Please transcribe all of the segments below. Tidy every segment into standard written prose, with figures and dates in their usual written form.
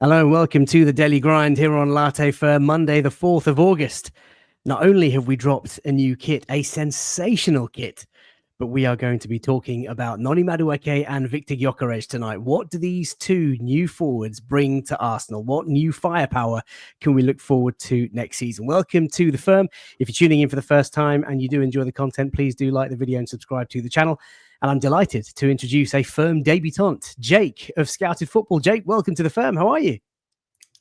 Hello and welcome to the Daily Grind here on Latte for Monday, the 4th of August. Not only have we dropped a new kit, a sensational kit, but we are going to be talking about Noni Madueke and Viktor Gyökeres tonight. What do these two new forwards bring to Arsenal? What new firepower can we look forward to next season? Welcome to the firm. If you're tuning in for the first time and you do enjoy the content, please do like the video and subscribe to the channel. And I'm delighted to introduce a firm debutant, Jake of Scouted Football. Jake, welcome to the firm. How are you?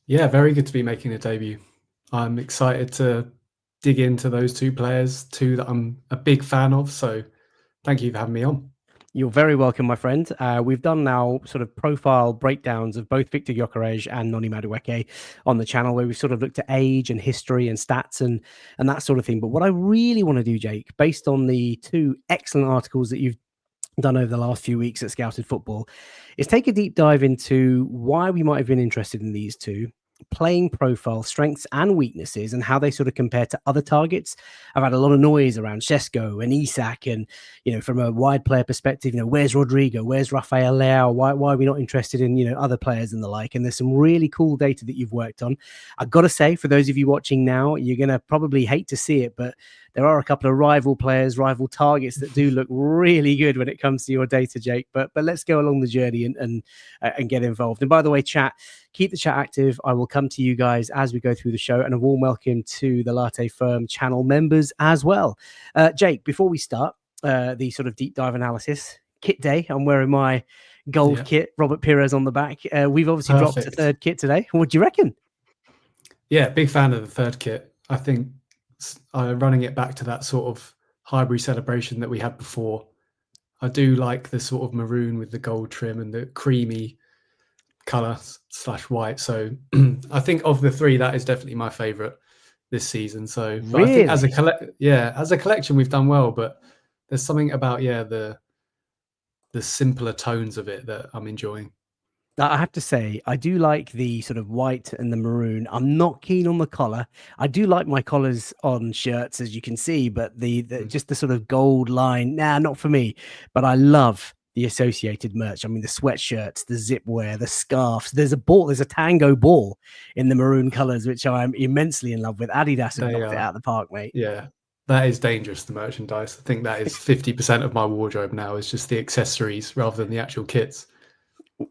Yeah, very good to be making a debut. I'm excited to dig into those two players, two that I'm a big fan of. So thank you for having me on. You're very welcome, my friend. We've done now sort of profile breakdowns of both Viktor Gyökeres and Noni Madueke on the channel, where we've sort of looked at age and history and stats and that sort of thing. But what I really want to do, Jake, based on the two excellent articles that you've done over the last few weeks at Scouted Football, is take a deep dive into why we might have been interested in these two, playing profile, strengths and weaknesses, and how they sort of compare to other targets. I've had a lot of noise around Šeško and Isak, and from a wide player perspective, where's Rodrigo, where's Rafael Leao, why are we not interested in other players and the like? And there's some really cool data that you've worked on. I've got to say, for those of you watching now, you're going to probably hate to see it, but there are a couple of rival players, rival targets that do look really good when it comes to your data, Jake. But let's go along the journey and get involved. And by the way, chat, keep the chat active. I will come to you guys as we go through the show, and a warm welcome to the Latte Firm channel members as well. Jake, before we start the sort of deep dive analysis, kit day, I'm wearing my gold kit, Robert Pires on the back. We've obviously dropped a third kit today. What do you reckon? Yeah, big fan of the third kit. I think running it back to that sort of Highbury celebration that we had before, I do like the sort of maroon with the gold trim and the creamy colour / white. So I think of the three, that is definitely my favourite this season. So really? But I think as a collection we've done well, but there's something about the simpler tones of it that I'm enjoying. I have to say, I do like the sort of white and the maroon. I'm not keen on the collar. I do like my collars on shirts, as you can see, but just the sort of gold line, not for me. But I love the associated merch. I mean, the sweatshirts, the zip wear, the scarves. There's a tango ball in the maroon colors, which I'm immensely in love with. Adidas have knocked it out of the park, mate. Yeah, that is dangerous, the merchandise. I think that is 50% of my wardrobe now, is just the accessories rather than the actual kits.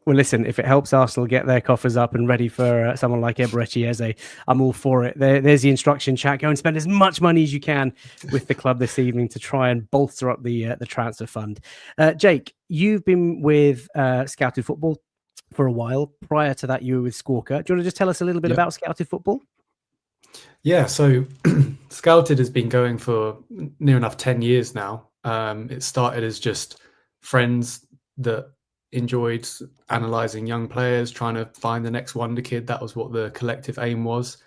Well, listen, if it helps Arsenal get their coffers up and ready for someone like Emirates, I'm all for it. There's the instruction chat. Go and spend as much money as you can with the club this evening to try and bolster up the transfer fund. Jake, you've been with Scouted Football for a while. Prior to that, you were with Squawka. Do you want to just tell us a little bit about Scouted Football? Yeah, so Scouted has been going for near enough 10 years now. It started as just friends that enjoyed analysing young players, trying to find the next wonder kid. That was what the collective aim was.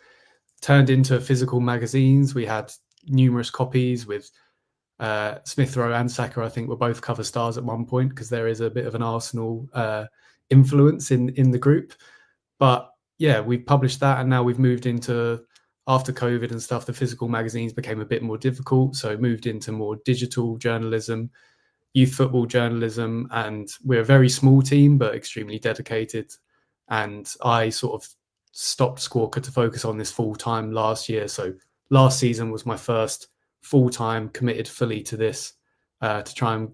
Turned into physical magazines. We had numerous copies with Smith Rowe and Saka, I think, were both cover stars at one point, because there is a bit of an Arsenal influence in the group. But yeah, we've published that, and now we've moved into, after COVID and stuff, the physical magazines became a bit more difficult. So moved into more digital journalism, youth football journalism, and we're a very small team but extremely dedicated. And I sort of stopped Squawka to focus on this full-time last year. So last season was my first full-time, committed fully to this to try and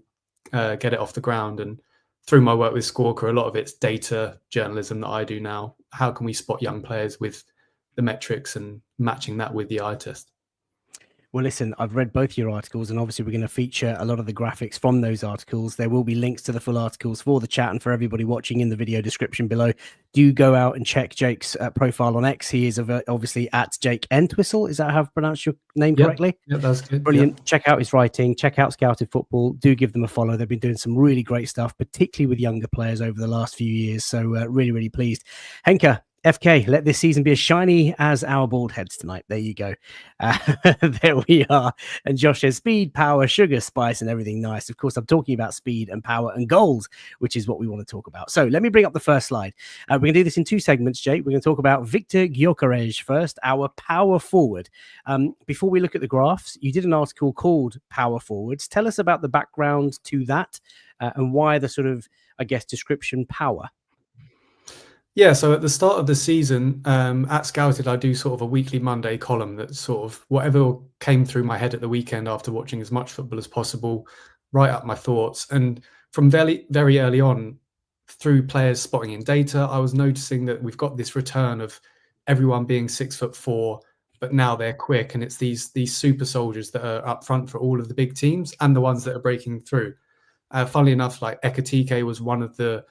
get it off the ground. And through my work with Squawka, a lot of it's data journalism that I do now. How can we spot young players with the metrics and matching that with the eye test? Well, listen, I've read both your articles, and obviously we're going to feature a lot of the graphics from those articles. There will be links to the full articles for the chat and for everybody watching in the video description below. Do go out and check Jake's profile on X. He is obviously at Jake Entwistle. Is that how I've pronounced your name correctly? Yeah, that's good. Brilliant. Yep. Check out his writing. Check out Scouted Football. Do give them a follow. They've been doing some really great stuff, particularly with younger players over the last few years. So really, really pleased. Henka, FK, let this season be as shiny as our bald heads tonight. There you go. There we are. And Josh says speed, power, sugar, spice, and everything nice. Of course, I'm talking about speed and power and goals, which is what we want to talk about. So let me bring up the first slide. We're going to do this in two segments, Jake. We're going to talk about Viktor Gyökeres first, our power forward. Before we look at the graphs, you did an article called Power Forwards. Tell us about the background to that and why the sort of, I guess, description power. Yeah, so at the start of the season, at Scouted, I do sort of a weekly Monday column that's sort of whatever came through my head at the weekend after watching as much football as possible, write up my thoughts. And from very, very early on, through players spotting in data, I was noticing that we've got this return of everyone being 6'4", but now they're quick, and it's these super soldiers that are up front for all of the big teams and the ones that are breaking through. Funnily enough, like Ekatike was one of the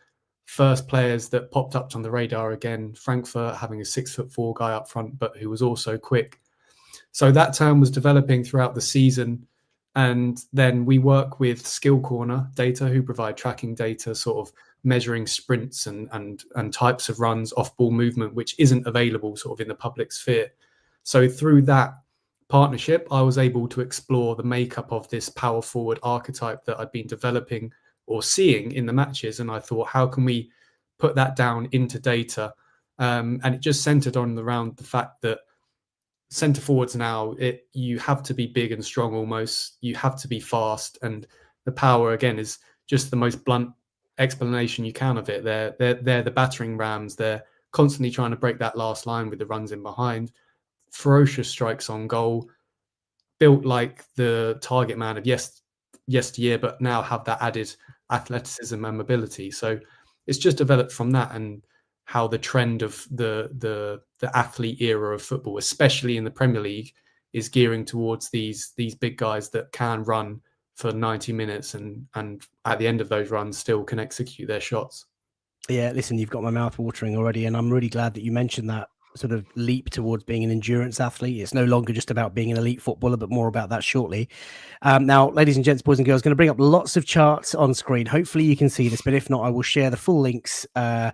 first players that popped up on the radar again. Frankfurt having a 6'4" guy up front, but who was also quick. So that term was developing throughout the season. And then we work with Skill Corner data, who provide tracking data, sort of measuring sprints and types of runs, off ball movement, which isn't available sort of in the public sphere. So through that partnership, I was able to explore the makeup of this power forward archetype that I'd been developing or seeing in the matches. And I thought, how can we put that down into data? And it just centered on around the fact that centre forwards now, you have to be big and strong almost. You have to be fast. And the power, again, is just the most blunt explanation you can of it. They're the battering rams. They're constantly trying to break that last line with the runs in behind. Ferocious strikes on goal, built like the target man of yesteryear, but now have that added athleticism and mobility. So it's just developed from that, and how the trend of the athlete era of football, especially in the Premier League, is gearing towards these big guys that can run for 90 minutes and at the end of those runs still can execute their shots. Yeah, listen, you've got my mouth watering already, and I'm really glad that you mentioned that sort of leap towards being an endurance athlete. It's no longer just about being an elite footballer, but more about that shortly. Now, ladies and gents, boys and girls, going to bring up lots of charts on screen. Hopefully you can see this, but if not, I will share the full links to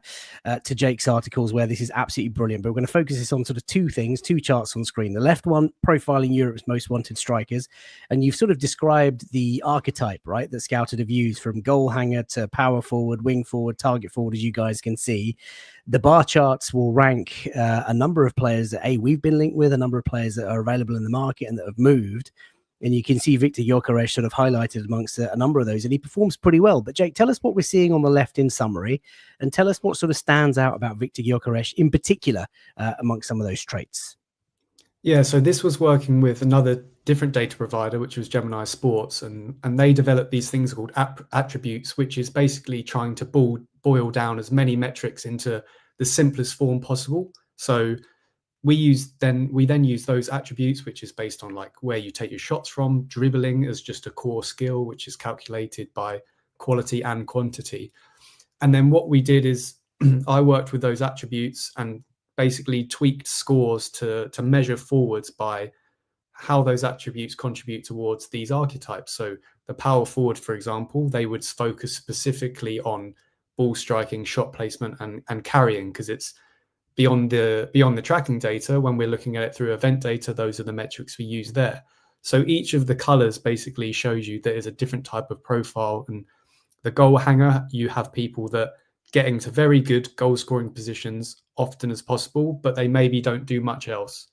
Jake's articles where this is absolutely brilliant. But we're going to focus this on sort of two things, two charts on screen. The left one, profiling Europe's most wanted strikers. And you've sort of described the archetype, right, that Scouted have used, from goal hanger to power forward, wing forward, target forward, as you guys can see. The bar charts will rank a number of players that we've been linked with, a number of players that are available in the market and that have moved. And you can see Viktor Gyökeres sort of highlighted amongst a number of those, and he performs pretty well. But Jake, tell us what we're seeing on the left in summary, and tell us what sort of stands out about Viktor Gyökeres in particular amongst some of those traits. Yeah, so this was working with another different data provider, which was Gemini Sports, and they developed these things called attributes, which is basically trying to boil down as many metrics into the simplest form possible. So we then use those attributes, which is based on like where you take your shots from, dribbling as just a core skill, which is calculated by quality and quantity. And then what we did is I worked with those attributes and basically tweaked scores to measure forwards by how those attributes contribute towards these archetypes. So the power forward, for example, they would focus specifically on ball striking, shot placement, and carrying, because it's beyond the tracking data. When we're looking at it through event data, those are the metrics we use there. So each of the colors basically shows you there is a different type of profile. And the goal hanger, you have people that getting to very good goal scoring positions often as possible, but they maybe don't do much else.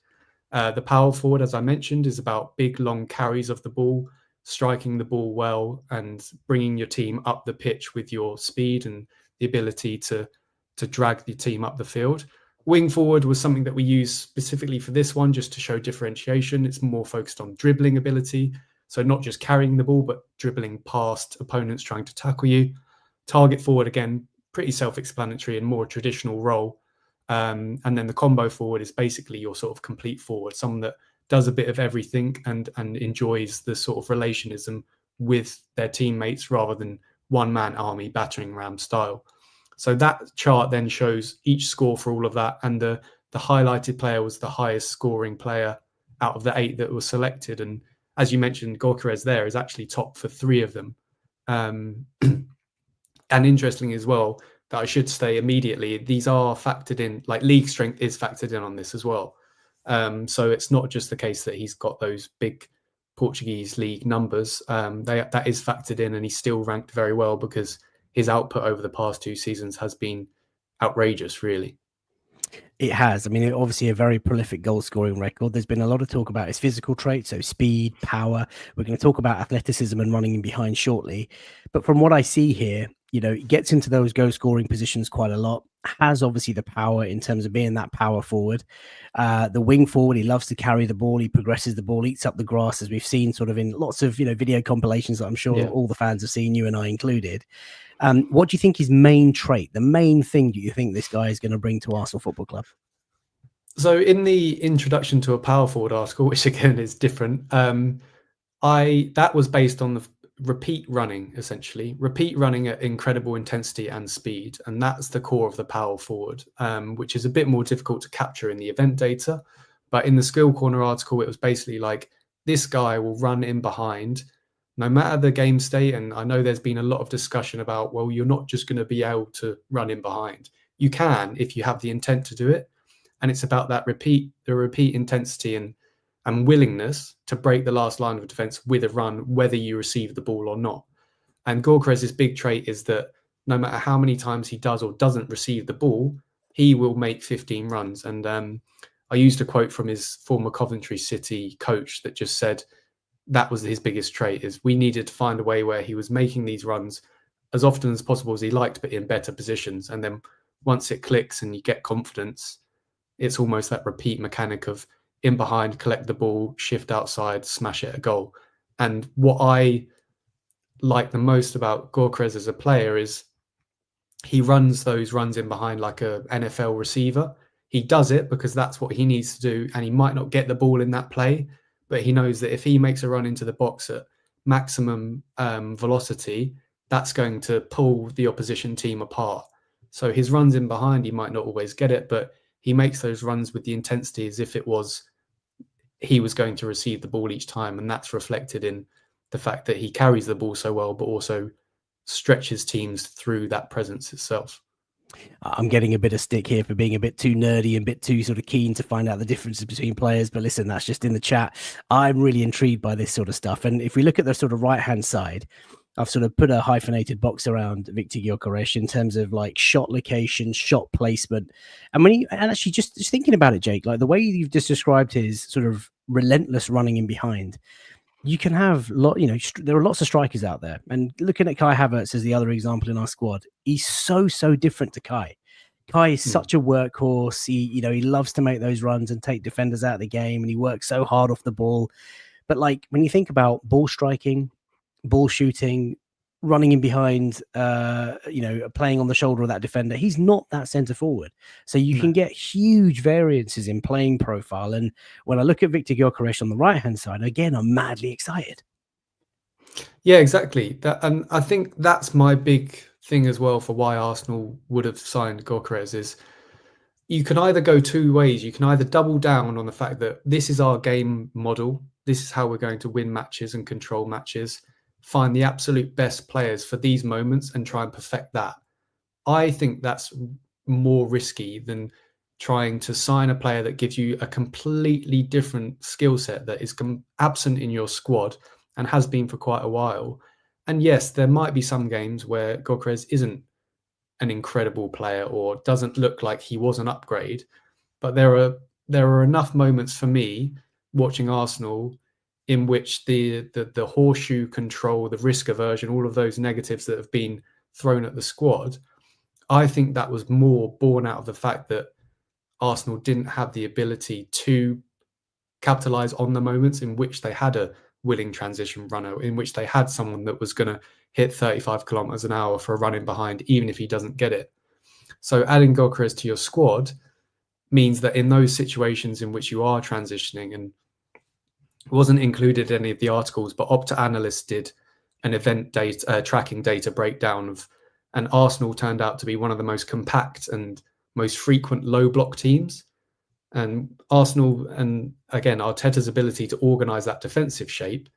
The power forward, as I mentioned, is about big, long carries of the ball, striking the ball well, and bringing your team up the pitch with your speed and the ability to drag the team up the field. Wing forward was something that we use specifically for this one, just to show differentiation. It's more focused on dribbling ability. So not just carrying the ball, but dribbling past opponents trying to tackle you. Target forward, again, pretty self-explanatory and more traditional role. And then the combo forward is basically your sort of complete forward, someone that does a bit of everything and enjoys the sort of relationism with their teammates rather than one-man army battering ram style. So that chart then shows each score for all of that, and the highlighted player was the highest scoring player out of the 8 that was selected. And as you mentioned, Gyökeres there is actually top for 3 of them. And interesting as well, that I should say immediately, these are factored in, like league strength is factored in on this as well. So it's not just the case that he's got those big Portuguese league numbers. That is factored in, and he's still ranked very well because his output over the past 2 seasons has been outrageous, really. It has. I mean, obviously a very prolific goal scoring record. There's been a lot of talk about his physical traits, so speed, power. We're going to talk about athleticism and running in behind shortly. But from what I see here, Gets into those goal scoring positions quite a lot, has obviously the power in terms of being that power forward. The wing forward, he loves to carry the ball, he progresses the ball, eats up the grass, as we've seen sort of in lots of, video compilations that I'm sure all the fans have seen, you and I included. What do you think his main trait, the main thing do you think this guy is going to bring to Arsenal Football Club? So in the introduction to a power forward article, which again is different, that was based on the repeat running, essentially repeat running at incredible intensity and speed, and that's the core of the power forward, which is a bit more difficult to capture in the event data. But in the Skill Corner article, it was basically like, this guy will run in behind no matter the game state. And I know there's been a lot of discussion about, well, you're not just going to be able to run in behind. You can if you have the intent to do it. And it's about that repeat intensity and willingness to break the last line of defense with a run, whether you receive the ball or not. And Gyökeres' big trait is that no matter how many times he does or doesn't receive the ball, he will make 15 runs. And I used a quote from his former Coventry City coach that just said that was his biggest trait, is we needed to find a way where he was making these runs as often as possible as he liked, but in better positions. And then once it clicks and you get confidence, it's almost that repeat mechanic of in behind, collect the ball, shift outside, smash it a goal. And what I like the most about Gyökeres as a player is he runs those runs in behind like a NFL receiver. He does it because that's what he needs to do, and he might not get the ball in that play, but he knows that if he makes a run into the box at maximum velocity, that's going to pull the opposition team apart. So his runs in behind, he might not always get it, but he makes those runs with the intensity as if he was going to receive the ball each time. And that's reflected in the fact that he carries the ball so well, but also stretches teams through that presence itself. I'm getting a bit of stick here for being a bit too nerdy and a bit too sort of keen to find out the differences between players. But listen, that's just in the chat. I'm really intrigued by this sort of stuff. And if we look at the sort of right-hand side, I've sort of put a hyphenated box around Viktor Gyökeres in terms of like shot location, shot placement. And and actually just thinking about it, Jake, like the way you've just described his sort of relentless running in behind, you can have there are lots of strikers out there, and looking at Kai Havertz as the other example in our squad, he's so different to Kai. Kai is such a workhorse. He loves to make those runs and take defenders out of the game, and he works so hard off the ball. But like when you think about ball striking, ball shooting, running in behind, playing on the shoulder of that defender, he's not that centre forward. So you can get huge variances in playing profile. And when I look at Viktor Gyökeres on the right-hand side, again, I'm madly excited. Yeah, exactly. And I think that's my big thing as well for why Arsenal would have signed Gyökeres is you can either go two ways. You can either double down on the fact that this is our game model, this is how we're going to win matches and control matches, find the absolute best players for these moments and try and perfect that. I think that's more risky than trying to sign a player that gives you a completely different skill set that is absent in your squad and has been for quite a while. And yes, there might be some games where Gyökeres isn't an incredible player or doesn't look like he was an upgrade, but there are enough moments for me watching Arsenal in which the horseshoe control, the risk aversion, all of those negatives that have been thrown at the squad, I think that was more born out of the fact that Arsenal didn't have the ability to capitalize on the moments in which they had a willing transition runner, in which they had someone that was going to hit 35 kilometers an hour for a run in behind, even if he doesn't get it. So adding Gyökeres to your squad means that in those situations in which you are transitioning, and it wasn't included in any of the articles, but Opta Analyst did an event data tracking data breakdown of, and Arsenal turned out to be one of the most compact and most frequent low block teams. And Arsenal, and again, Arteta's ability to organise that defensive shape,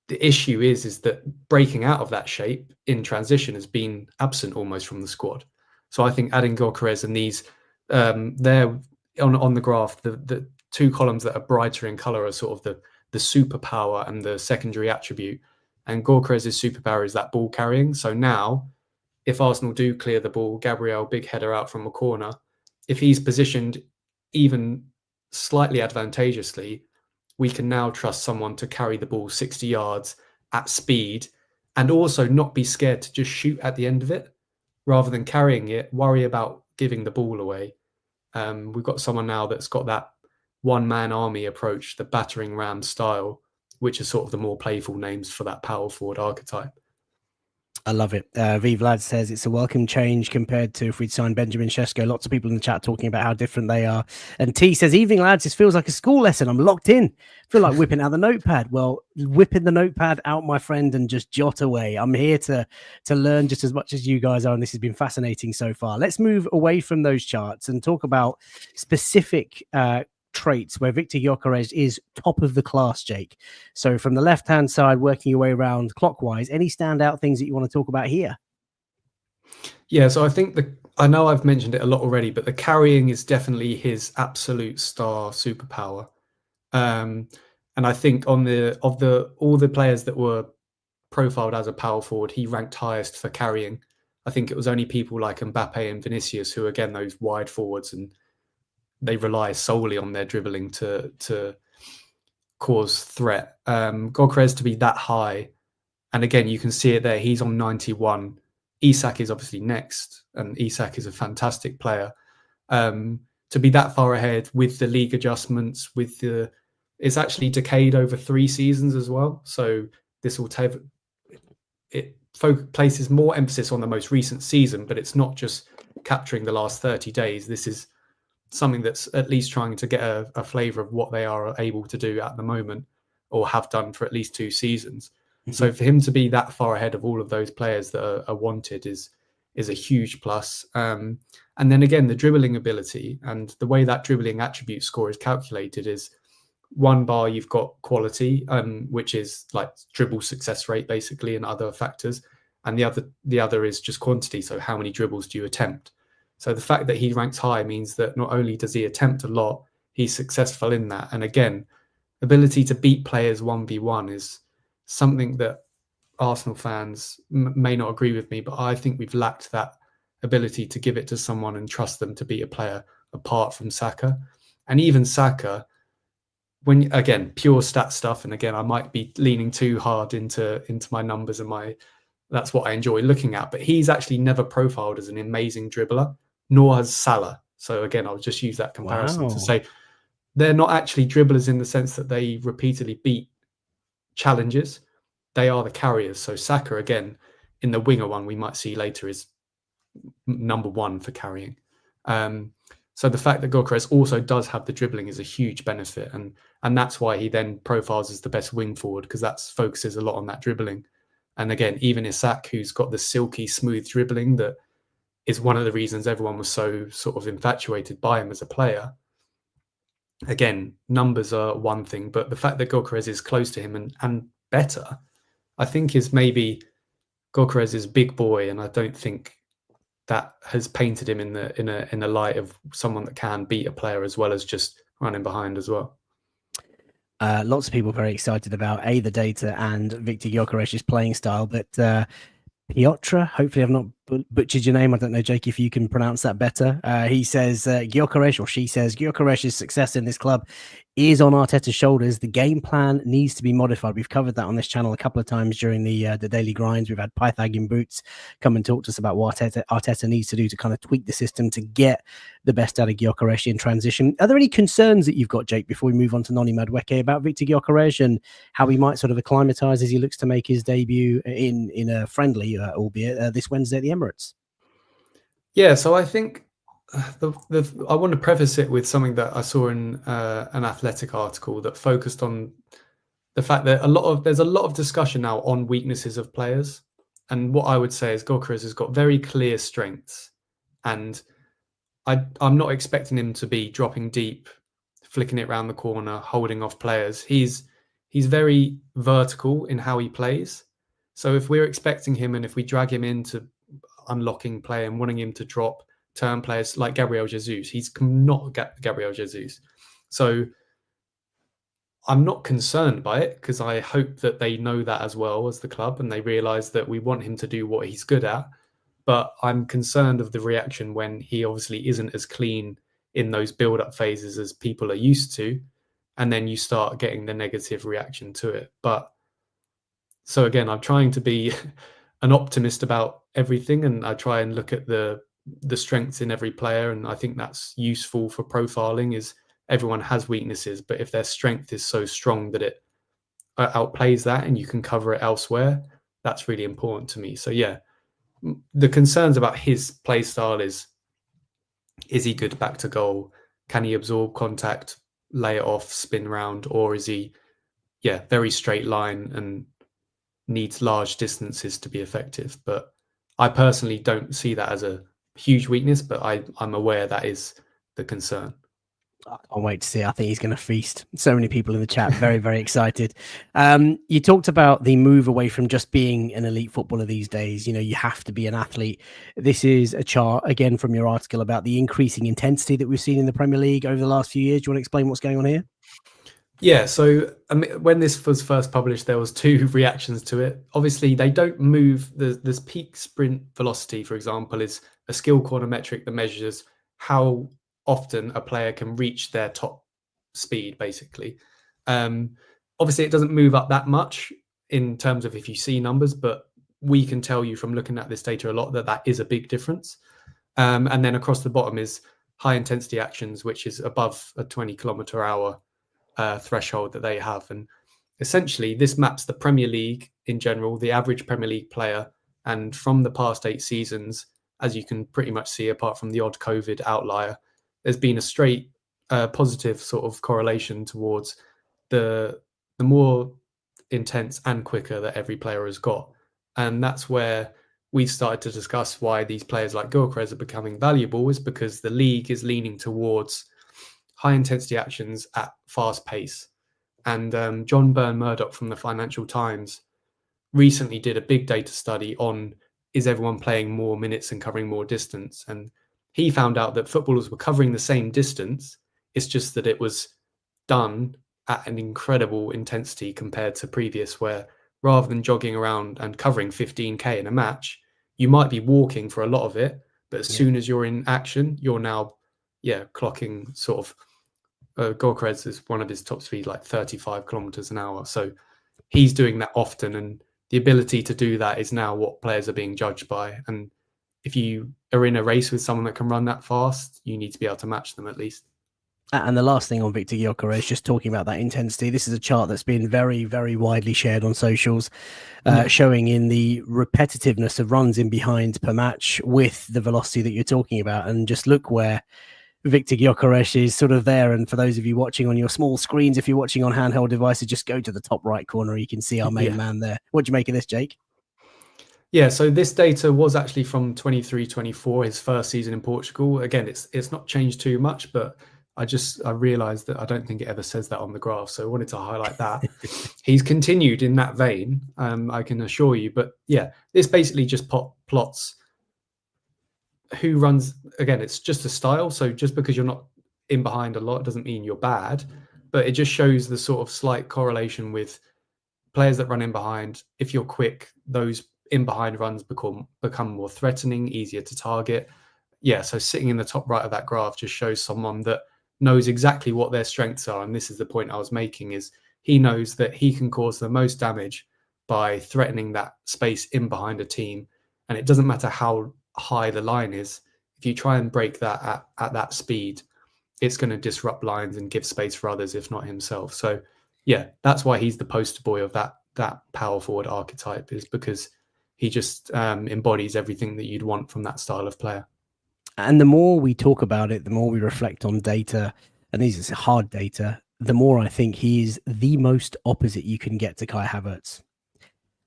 the issue is that breaking out of that shape in transition has been absent almost from the squad. So I think adding Gyökeres and these, there on the graph, the two columns that are brighter in colour are sort of the superpower and the secondary attribute. And Gyökeres' superpower is that ball carrying. So now, if Arsenal do clear the ball, Gabriel, big header out from a corner, if he's positioned even slightly advantageously, we can now trust someone to carry the ball 60 yards at speed and also not be scared to just shoot at the end of it rather than carrying it, worry about giving the ball away. We've got someone now that's got that one-man army approach, the battering ram style, which are sort of the more playful names for that power forward archetype. I love it. Vive Lad says it's a welcome change compared to if we'd signed Benjamin Sesko. Lots of people in the chat talking about how different they are. And T says, evening lads, this feels like a school lesson. I'm locked in. I feel like whipping out the notepad. Well, whipping the notepad out, my friend, and just jot away. I'm here to learn just as much as you guys are, and this has been fascinating so far. Let's move away from those charts and talk about specific traits where Viktor Gyökeres is top of the class, Jake. So from the left-hand side, working your way around clockwise, any standout things that you want to talk about here? Yeah, so I think I know I've mentioned it a lot already, but the carrying is definitely his absolute star superpower. And I think all the players that were profiled as a power forward, he ranked highest for carrying. I think it was only people like Mbappe and Vinicius who, again, those wide forwards, and they rely solely on their dribbling to cause threat. Gyökeres to be that high, and again, you can see it there. He's on 91. Isak is obviously next, and Isak is a fantastic player. To be that far ahead with the league adjustments, it's actually decayed over 3 seasons as well. So this will places more emphasis on the most recent season, but it's not just capturing the last 30 days. This is something that's at least trying to get a flavour of what they are able to do at the moment, or have done for at least 2 seasons. Mm-hmm. So for him to be that far ahead of all of those players that are wanted is a huge plus. And then again, the dribbling ability and the way that dribbling attribute score is calculated is 1 bar you've got quality, which is like dribble success rate basically, and other factors, and the other is just quantity. So how many dribbles do you attempt? So the fact that he ranks high means that not only does he attempt a lot, he's successful in that. And again, ability to beat players 1v1 is something that Arsenal fans may not agree with me, but I think we've lacked that ability to give it to someone and trust them to beat a player apart from Saka. And even Saka, when, again, pure stat stuff, and again, I might be leaning too hard into my numbers and that's what I enjoy looking at, but he's actually never profiled as an amazing dribbler, nor has Salah. So again, I'll just use that comparison to say they're not actually dribblers in the sense that they repeatedly beat challenges. They are the carriers. So Saka, again, in the winger one we might see later, is number 1 for carrying. So the fact that Gyökeres also does have the dribbling is a huge benefit, and that's why he then profiles as the best wing forward, because that focuses a lot on that dribbling. And again, even Isak, who's got the silky smooth dribbling that is one of the reasons everyone was so sort of infatuated by him as a player. Again, numbers are one thing, but the fact that Gyökeres is close to him and better, I think, is maybe Gyökeres is big boy, and I don't think that has painted him in the light of someone that can beat a player as well as just running behind as well. Lots of people very excited about the data and Viktor Gyökeres' playing style, but Piotr, hopefully I've not butchered your name. I don't know, Jake, if you can pronounce that better. He says Gyökeres, or she says, Gyökeres' success in this club is on Arteta's shoulders. The game plan needs to be modified. We've covered that on this channel a couple of times during the daily grinds. We've had Pythag in Boots come and talk to us about what Arteta needs to do to kind of tweak the system to get the best out of Gyökeres in transition. Are there any concerns that you've got, Jake, before we move on to Noni Madueke, about Viktor Gyökeres and how he might sort of acclimatise as he looks to make his debut in a friendly, albeit this Wednesday at the Emirates? Yeah, so I think I want to preface it with something that I saw in an Athletic article that focused on the fact that there's a lot of discussion now on weaknesses of players. And what I would say is Gyökeres has got very clear strengths, and I'm not expecting him to be dropping deep, flicking it around the corner, holding off players. He's very vertical in how he plays. So if we're expecting him, and if we drag him into unlocking play and wanting him to drop turn players like Gabriel Jesus, he's not Gabriel Jesus. So I'm not concerned by it, because I hope that they know that as well as the club, and they realise that we want him to do what he's good at. But I'm concerned of the reaction when he obviously isn't as clean in those build-up phases as people are used to, and then you start getting the negative reaction to it. But So again, I'm trying to be an optimist about everything, and I try and look at the strengths in every player, and I think that's useful for profiling. Is everyone has weaknesses, but if their strength is so strong that it outplays that and you can cover it elsewhere, that's really important to me. So yeah, the concerns about his play style is he good back to goal? Can he absorb contact, lay it off, spin round, or is he very straight line and needs large distances to be effective? But I personally don't see that as a huge weakness, but I'm aware that is the concern. I can't wait to see. I think he's going to feast. So many people in the chat, very, very excited. You talked about the move away from just being an elite footballer these days. You know, you have to be an athlete. This is a chart, again, from your article about the increasing intensity that we've seen in the Premier League over the last few years. Do you want to explain what's going on here? Yeah, so when this was first published, there was two reactions to it. Obviously, they don't move. This peak sprint velocity, for example, is a skill corner metric that measures how often a player can reach their top speed, basically. Obviously, it doesn't move up that much in terms of if you see numbers, but we can tell you from looking at this data a lot that that is a big difference. And then across the bottom is high intensity actions, which is above a 20 km/h threshold that they have. And essentially, this maps the Premier League in general, the average Premier League player. And from the past 8 seasons, as you can pretty much see, apart from the odd COVID outlier, there's been a straight positive sort of correlation towards the more intense and quicker that every player has got. And that's where we started to discuss why these players like Gyökeres are becoming valuable, is because the league is leaning towards high intensity actions at fast pace. And John Byrne Murdoch from the Financial Times recently did a big data study on, is everyone playing more minutes and covering more distance? And he found out that footballers were covering the same distance. It's just that it was done at an incredible intensity compared to previous, where rather than jogging around and covering 15K in a match, you might be walking for a lot of it, but as soon as you're in action, you're now clocking sort of Gyökeres is one of his top speed, like 35 kilometers an hour. So he's doing that often, and the ability to do that is now what players are being judged by. And if you are in a race with someone that can run that fast, you need to be able to match them at least. And the last thing on Viktor Gyökeres, just talking about that intensity, this is a chart that's been very, very widely shared on socials, showing in the repetitiveness of runs in behind per match with the velocity that you're talking about. And just look where Viktor Gyökeres is sort of there. And for those of you watching on your small screens, if you're watching on handheld devices, just go to the top right corner. You can see our main man there. What do you make of this, Jake? Yeah, so this data was actually from 23-24, his first season in Portugal. Again, it's not changed too much, but I realized that I don't think it ever says that on the graph. So I wanted to highlight that. He's continued in that vein, I can assure you. But yeah, this basically just plots who runs. Again, it's just a style. So just because you're not in behind a lot doesn't mean you're bad, but it just shows the sort of slight correlation with players that run in behind. If you're quick, those in behind runs become more threatening, easier to target. Yeah, so sitting in the top right of that graph just shows someone that knows exactly what their strengths are. And this is the point I was making, is he knows that he can cause the most damage by threatening that space in behind a team. And it doesn't matter how high the line is. If you try and break that at that speed, it's going to disrupt lines and give space for others, if not himself. So yeah, that's why he's the poster boy of that power forward archetype, is because he just embodies everything that you'd want from that style of player. And the more we talk about it, the more we reflect on data, and these are hard data, the more I think he's the most opposite you can get to Kai Havertz.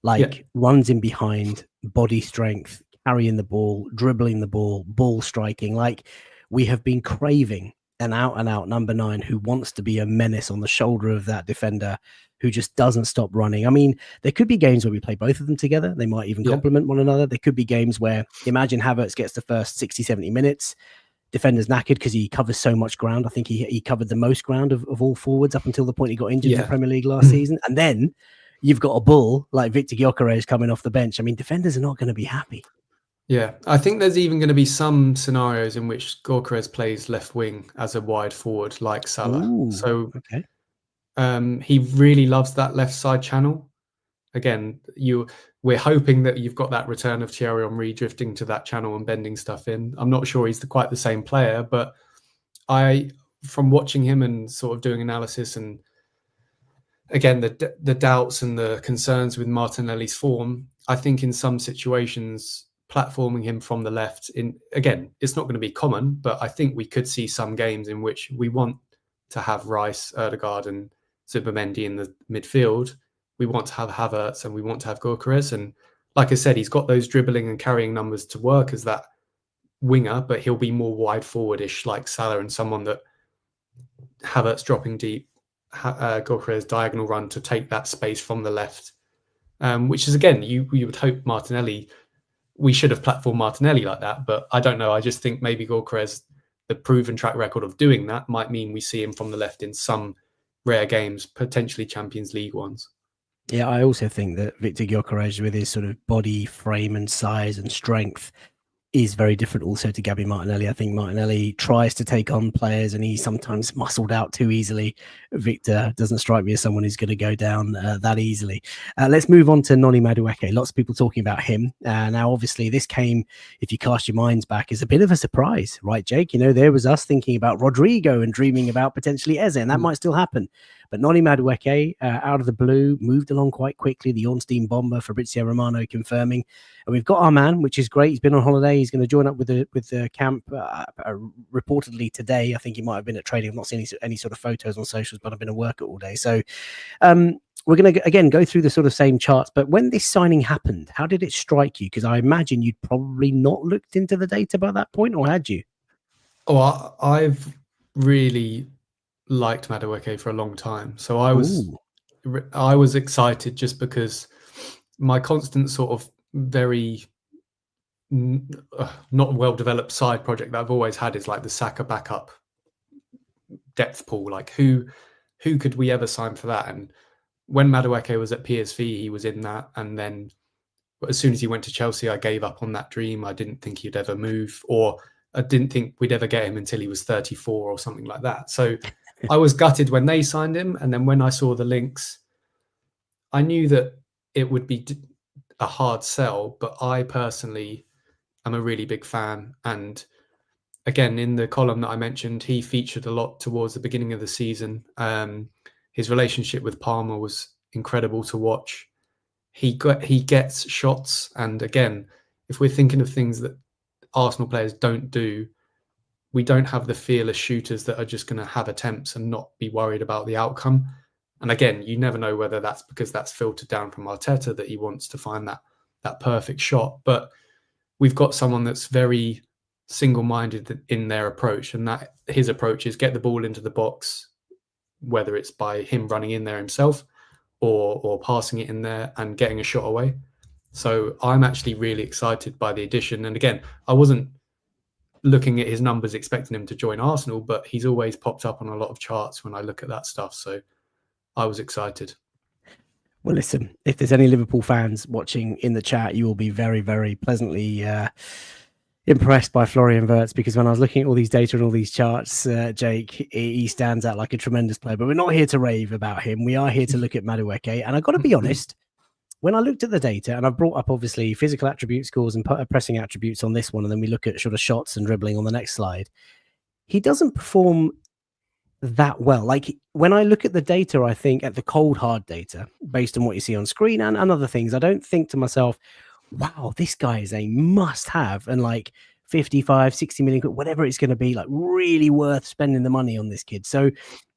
Like runs in behind, body strength, carrying the ball, dribbling the ball striking. Like we have been craving an out and out number 9 who wants to be a menace on the shoulder of that defender, who just doesn't stop running. I mean, there could be games where we play both of them together. They might even complement one another. There could be games where, imagine Havertz gets the first 60, 70 minutes, defender's knackered because he covers so much ground. I think he covered the most ground of all forwards up until the point he got injured in the Premier League last season. And then you've got a bull like Viktor Gyökeres coming off the bench. I mean, defenders are not going to be happy. Yeah, I think there's even going to be some scenarios in which Gyökeres plays left wing as a wide forward like Salah. Ooh, so okay. he really loves that left side channel. again, we're hoping that you've got that return of Thierry Henry drifting to that channel and bending stuff in. I'm not sure he's quite the same player, but from watching him and sort of doing analysis, and again the doubts and the concerns with Martinelli's form, I think in some situations platforming him from the left, again, it's not going to be common, but I think we could see some games in which we want to have Rice, Ødegaard, and Zubimendi in the midfield. We want to have Havertz and we want to have Gyökeres. And like I said, he's got those dribbling and carrying numbers to work as that winger, but he'll be more wide forwardish like Salah, and someone that Havertz dropping deep, Gyökeres diagonal run to take that space from the left, which is, again, you would hope Martinelli, we should have platformed Martinelli like that, but I don't know. I just think maybe Gyökeres, the proven track record of doing that, might mean we see him from the left in some rare games, potentially Champions League ones. Yeah, I also think that Viktor Gyökeres, with his sort of body frame and size and strength, is very different also to Gabby Martinelli. I think Martinelli tries to take on players and he's sometimes muscled out too easily. Victor doesn't strike me as someone who's going to go down that easily. Let's move on to Noni Madueke. Lots of people talking about him. Now, obviously, this came, if you cast your minds back, as a bit of a surprise, right, Jake? You know, there was us thinking about Rodrigo and dreaming about potentially Eze, and that might still happen. But Noni Madueke, out of the blue, moved along quite quickly. The Ornstein bomber, Fabrizio Romano confirming. And we've got our man, which is great. He's been on holiday. He's going to join up with the camp reportedly today. I think he might have been at training. I've not seen any sort of photos on socials, but I've been at work all day. So we're going to, again, go through the sort of same charts. But when this signing happened, how did it strike you? Because I imagine you'd probably not looked into the data by that point, or had you? Oh, I've really liked Madueke for a long time. So I was excited just because my constant sort of very not well-developed side project that I've always had is like the Saka backup depth pool. Like who could we ever sign for that? And when Madueke was at PSV, he was in that. And then as soon as he went to Chelsea, I gave up on that dream. I didn't think he'd ever move, or I didn't think we'd ever get him until he was 34 or something like that. So I was gutted when they signed him. And then when I saw the links, I knew that it would be a hard sell, but I personally am a really big fan. And again, in the column that I mentioned, he featured a lot towards the beginning of the season. His relationship with Palmer was incredible to watch. He gets shots. And again, if we're thinking of things that Arsenal players don't do, we don't have the fearless shooters that are just going to have attempts and not be worried about the outcome. And again, you never know whether that's because that's filtered down from Arteta, that he wants to find that perfect shot. But we've got someone that's very single-minded in their approach, and that his approach is get the ball into the box, whether it's by him running in there himself or passing it in there and getting a shot away. So I'm actually really excited by the addition. And again, I wasn't looking at his numbers expecting him to join Arsenal, but he's always popped up on a lot of charts when I look at that stuff. So I was excited. Well, listen, if there's any Liverpool fans watching in the chat, you will be very, very pleasantly impressed by Florian Wirtz, because when I was looking at all these data and all these charts, Jake, he stands out like a tremendous player. But we're not here to rave about him. We are here to look at Madueke. And I've got to be honest, when I looked at the data, and I brought up obviously physical attribute scores and pressing attributes on this one, and then we look at sort of shots and dribbling on the next slide, he doesn't perform that well. Like when I look at the data, I think at the cold hard data based on what you see on screen and other things, I don't think to myself, wow, this guy is a must have, and like 55, 60 million, whatever it's going to be, like really worth spending the money on this kid. So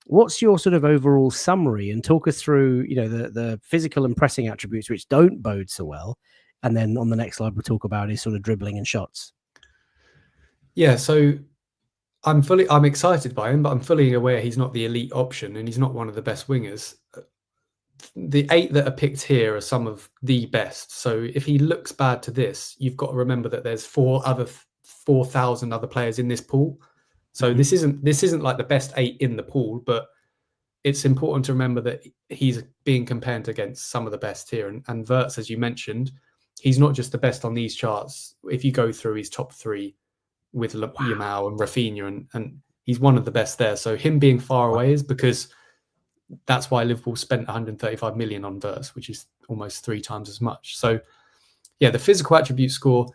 what's your sort of overall summary, and talk us through, you know, the physical and pressing attributes which don't bode so well, and then on the next slide we'll talk about his sort of dribbling and shots. Yeah, so I'm excited by him, but I'm fully aware he's not the elite option and he's not one of the best wingers. The 8 that are picked here are some of the best. So if he looks bad to this, you've got to remember that there's 4,000 other players in this pool. So this isn't like the best 8 in the pool, but it's important to remember that he's being compared against some of the best here. And Wirtz, as you mentioned, he's not just the best on these charts. If you go through his top 3 with Yamal and Rafinha, and he's one of the best there. So him being far away is because that's why Liverpool spent 135 million on Verts, which is almost 3 times as much. So, yeah, the physical attribute score.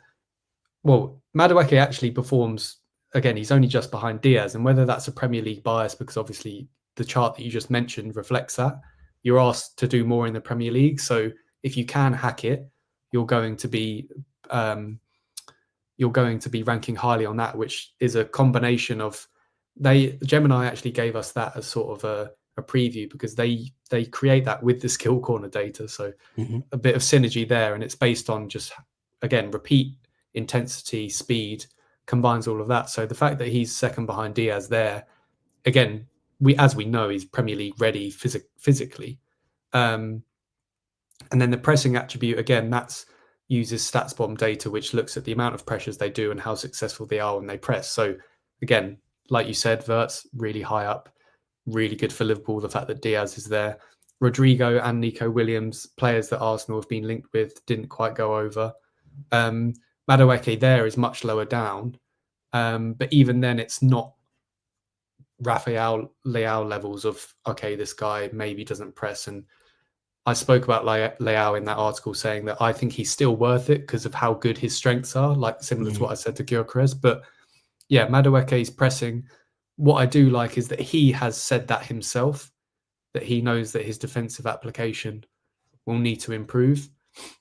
Well, Madueke actually performs. Again, he's only just behind Diaz, and whether that's a Premier League bias, because obviously the chart that you just mentioned reflects that. You're asked to do more in the Premier League, so if you can hack it, you're going to be ranking highly on that, which is a combination of Gemini actually gave us that as sort of a preview, because they create that with the skill corner data, so a bit of synergy there, and it's based on just, again, repeat intensity, speed, combines all of that. So the fact that he's second behind Diaz there, again, as we know, he's Premier League ready physically. And then the pressing attribute, again, that's uses StatsBomb data, which looks at the amount of pressures they do and how successful they are when they press. So again, like you said, Verts really high up, really good for Liverpool. The fact that Diaz is there, Rodrigo and Nico Williams, players that Arsenal have been linked with, didn't quite go over. Madueke there is much lower down, but even then, it's not Rafael Leao levels of, okay, this guy maybe doesn't press. And I spoke about Leao in that article, saying that I think he's still worth it because of how good his strengths are, like similar to what I said to Gyökeres. But yeah, Madueke's pressing. What I do like is that he has said that himself, that he knows that his defensive application will need to improve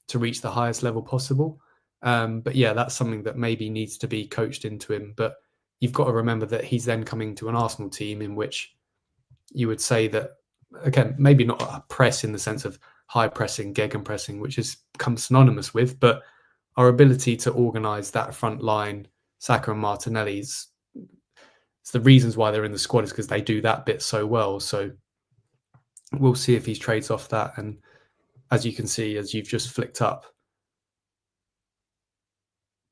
to reach the highest level possible. But yeah, that's something that maybe needs to be coached into him. But you've got to remember that he's then coming to an Arsenal team in which you would say that, again, maybe not a press in the sense of high pressing, gegenpressing, which has come synonymous with, but our ability to organise that front line, Saka and Martinelli's, it's the reasons why they're in the squad is because they do that bit so well. So we'll see if he trades off that. And as you can see, as you've just flicked up,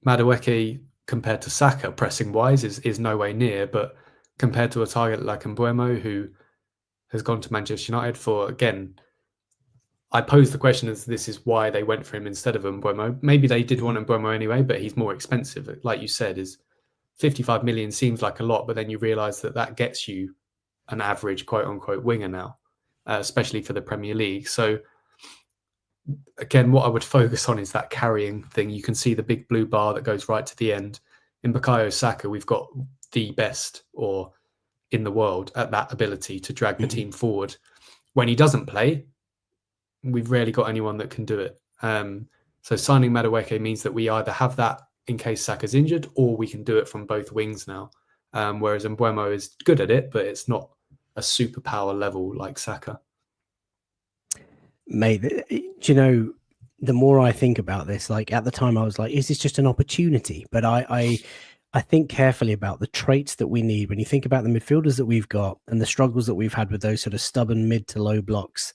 Madueke compared to Saka pressing wise is no way near, but compared to a target like Mbeumo, who has gone to Manchester United for, again, I pose the question as this is why they went for him instead of Mbeumo. Maybe they did want Mbeumo anyway, but he's more expensive. Like you said, is 55 million seems like a lot, but then you realise that gets you an average quote unquote winger now, especially for the Premier League. So again, what I would focus on is that carrying thing. You can see the big blue bar that goes right to the end. In Bukayo Saka, we've got the best or in the world at that ability to drag the team forward. When he doesn't play, we've rarely got anyone that can do it. So signing Madueke means that we either have that in case Saka's injured, or we can do it from both wings now. Whereas Mbeumo is good at it, but it's not a superpower level like Saka. Mate, do you know, the more I think about this, like at the time I was like, is this just an opportunity? But I think carefully about the traits that we need. When you think about the midfielders that we've got and the struggles that we've had with those sort of stubborn mid to low blocks,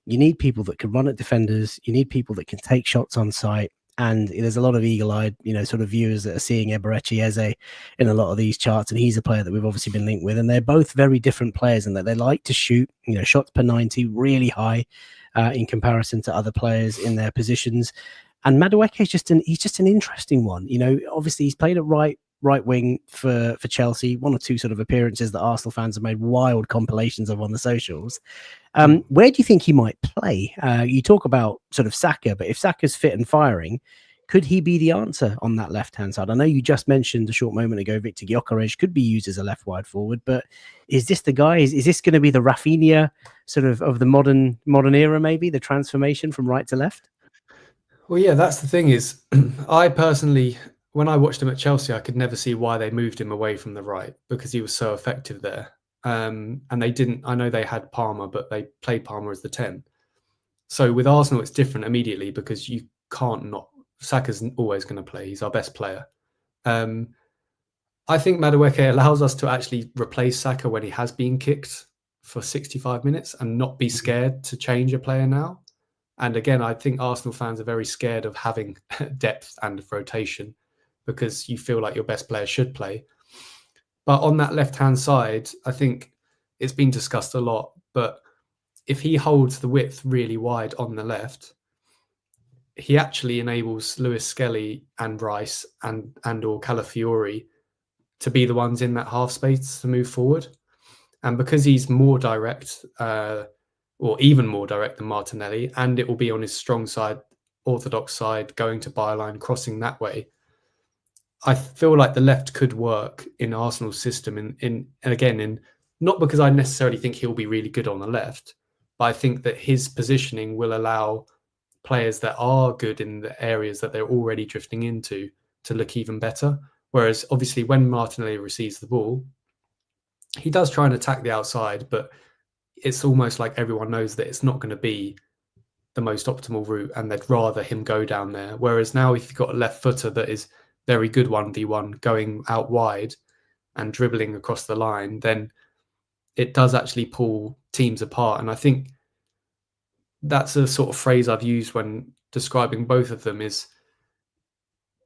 you need people that can run at defenders. You need people that can take shots on sight. And there's a lot of eagle-eyed, sort of viewers that are seeing Eberechi Eze in a lot of these charts, and he's a player that we've obviously been linked with. And they're both very different players in that they like to shoot, shots per 90, really high in comparison to other players in their positions. And Madueke is just an interesting one. Obviously he's played at right wing for Chelsea, one or two sort of appearances that Arsenal fans have made wild compilations of on the socials. Where do you think he might play? You talk about sort of Saka, but if Saka's fit and firing, could he be the answer on that left-hand side? I know you just mentioned a short moment ago Viktor Gyökeres could be used as a left wide forward, but is this the guy? Is this going to be the Rafinha sort of the modern era, maybe the transformation from right to left? Well, yeah, that's the thing is, I personally, when I watched him at Chelsea, I could never see why they moved him away from the right, because he was so effective there. And they didn't, I know they had Palmer, but they played Palmer as the 10. So with Arsenal, it's different immediately because you can't not, Saka's always going to play. He's our best player. I think Madueke allows us to actually replace Saka when he has been kicked for 65 minutes and not be scared to change a player now. And again, I think Arsenal fans are very scared of having depth and rotation because you feel like your best player should play. But on that left-hand side, I think it's been discussed a lot, but if he holds the width really wide on the left, he actually enables Lewis Skelly and Rice and or Calafiori to be the ones in that half space to move forward. And because he's more direct, or even more direct than Martinelli, and it will be on his strong side, orthodox side, going to byline, crossing that way, I feel like the left could work in Arsenal's system. And again, not because I necessarily think he'll be really good on the left, but I think that his positioning will allow players that are good in the areas that they're already drifting into to look even better. Whereas obviously when Martinelli receives the ball, he does try and attack the outside, but it's almost like everyone knows that it's not going to be the most optimal route and they'd rather him go down there. Whereas now if you've got a left footer that is very good 1v1 going out wide and dribbling across the line, then it does actually pull teams apart. And I think that's a sort of phrase I've used when describing both of them is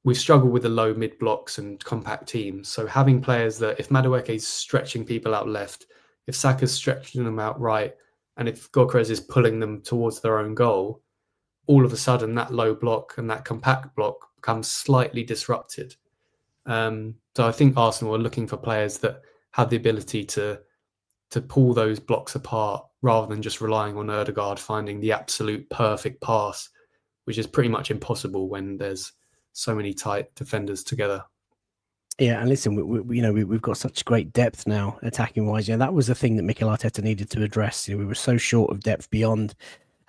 we've struggled with the low mid blocks and compact teams. So having players that if Madueke's stretching people out left, if Saka's stretching them out right, and if Gyökeres is pulling them towards their own goal, all of a sudden that low block and that compact block becomes slightly disrupted. So I think Arsenal are looking for players that have the ability to pull those blocks apart rather than just relying on Ødegaard finding the absolute perfect pass, which is pretty much impossible when there's so many tight defenders together. Yeah, and listen, we've got such great depth now, attacking wise. That was the thing that Mikel Arteta needed to address. We were so short of depth beyond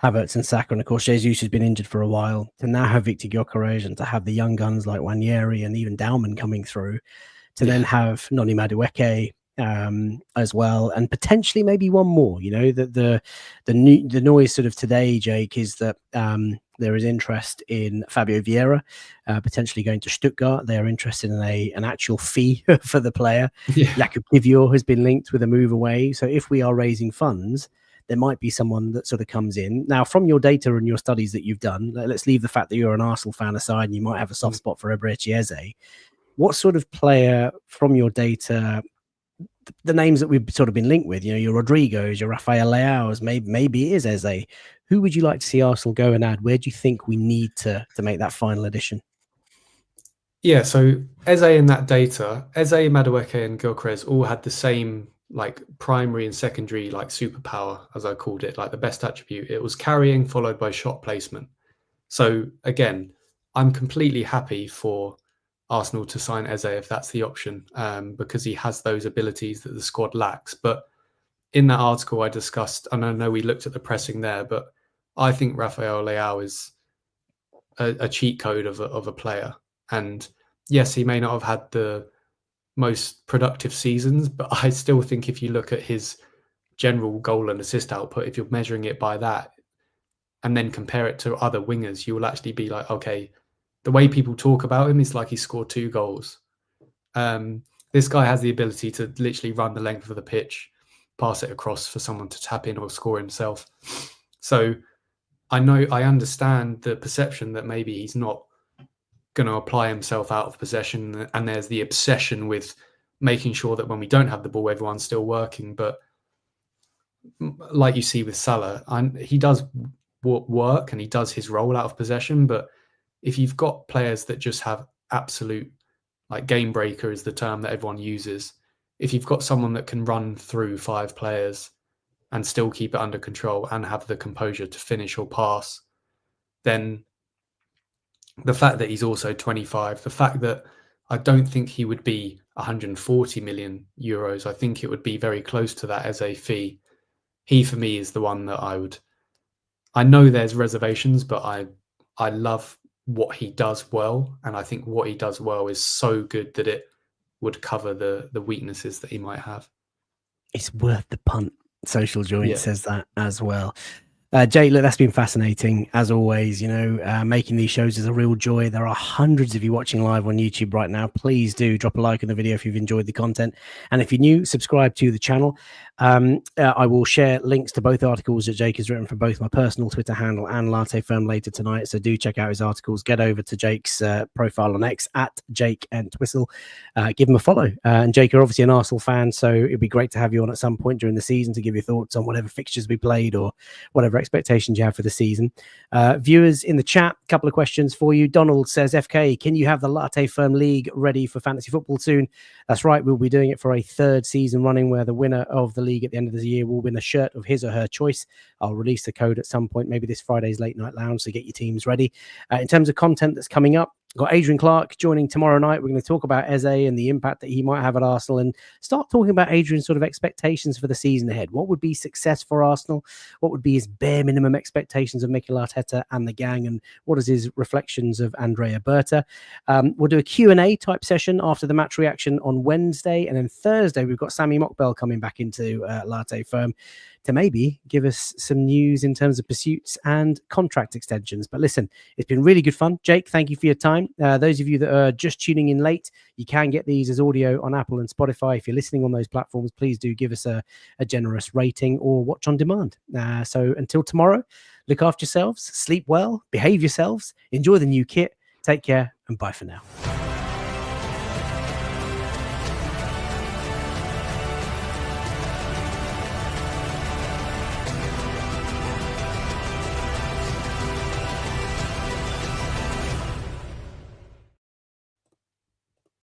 Havertz and Saka, and of course Jesus has been injured for a while. To now have Viktor Gyökeres and to have the young guns like Wanyeri and even Dauman coming through, to then have Noni Madueke as well, and potentially maybe one more. The noise sort of today, Jake, is that there is interest in Fabio Vieira potentially going to Stuttgart. They are interested in an actual fee for the player. Jakub Kivior has been linked with a move away. So if we are raising funds, there might be someone that sort of comes in. Now, from your data and your studies that you've done, let's leave the fact that you're an Arsenal fan aside and you might have a soft spot for Eberechi Eze. What sort of player from your data, the names that we've sort of been linked with, your Rodrigos, your Rafael Leao's, maybe it is Eze. Who would you like to see Arsenal go and add? Where do you think we need to make that final addition? Yeah, so Eze in that data, Eze, Madueke and Gyökeres all had the same like primary and secondary like superpower, as I called it, like the best attribute. It was carrying followed by shot placement. So again, I'm completely happy for Arsenal to sign Eze if that's the option, because he has those abilities that the squad lacks. But in that article I discussed, and I know we looked at the pressing there, but I think Rafael Leao is a cheat code of a player. And yes, he may not have had the most productive seasons, but I still think if you look at his general goal and assist output, if you're measuring it by that and then compare it to other wingers, you will actually be like, okay, the way people talk about him is like he scored 2 goals. This guy has the ability to literally run the length of the pitch, pass it across for someone to tap in or score himself. So I understand the perception that maybe he's not going to apply himself out of possession, and there's the obsession with making sure that when we don't have the ball, everyone's still working. But like you see with Salah, he does work and he does his role out of possession. But if you've got players that just have absolute, like game breaker is the term that everyone uses, if you've got someone that can run through 5 players and still keep it under control and have the composure to finish or pass, then the fact that he's also 25, the fact that I don't think he would be 140 million euros, I think it would be very close to that as a fee. He, for me, is the one that I know there's reservations, but I love what he does well. And I think what he does well is so good that it would cover the weaknesses that he might have. It's worth the punt. Social Joint says that as well. Jay, look, that's been fascinating as always. Making these shows is a real joy. There are hundreds of you watching live on YouTube right now. Please do drop a like on the video if you've enjoyed the content, and if you're new, subscribe to the channel. I will share links to both articles that Jake has written for both my personal Twitter handle and Latte Firm later tonight, so do check out his articles. Get over to Jake's profile on X at Jake and Twistle. Give him a follow. And Jake, you're obviously an Arsenal fan, so it'd be great to have you on at some point during the season to give your thoughts on whatever fixtures we played or whatever expectations you have for the season. Viewers in the chat, a couple of questions for you. Donald says, FK, can you have the Latte Firm League ready for fantasy football soon? That's right, we'll be doing it for a 3rd season running, where the winner of the league at the end of the year will win a shirt of his or her choice. I'll release the code at some point, maybe this Friday's Late Night Lounge, so get your teams ready. In terms of content that's coming up, got Adrian Clark joining tomorrow night. We're going to talk about Eze and the impact that he might have at Arsenal, and start talking about Adrian's sort of expectations for the season ahead. What would be success for Arsenal? What would be his bare minimum expectations of Mikel Arteta and the gang? And what is his reflections of Andrea Berta? We'll do a Q&A type session after the match reaction on Wednesday. And then Thursday, we've got Sammy Mockbell coming back into Latte Firm to maybe give us some news in terms of pursuits and contract extensions. But listen, it's been really good fun. Jake, thank you for your time. Those of you that are just tuning in late, you can get these as audio on Apple and Spotify. If you're listening on those platforms, please do give us a generous rating or watch on demand. So until tomorrow, look after yourselves, sleep well, behave yourselves, enjoy the new kit. Take care and bye for now.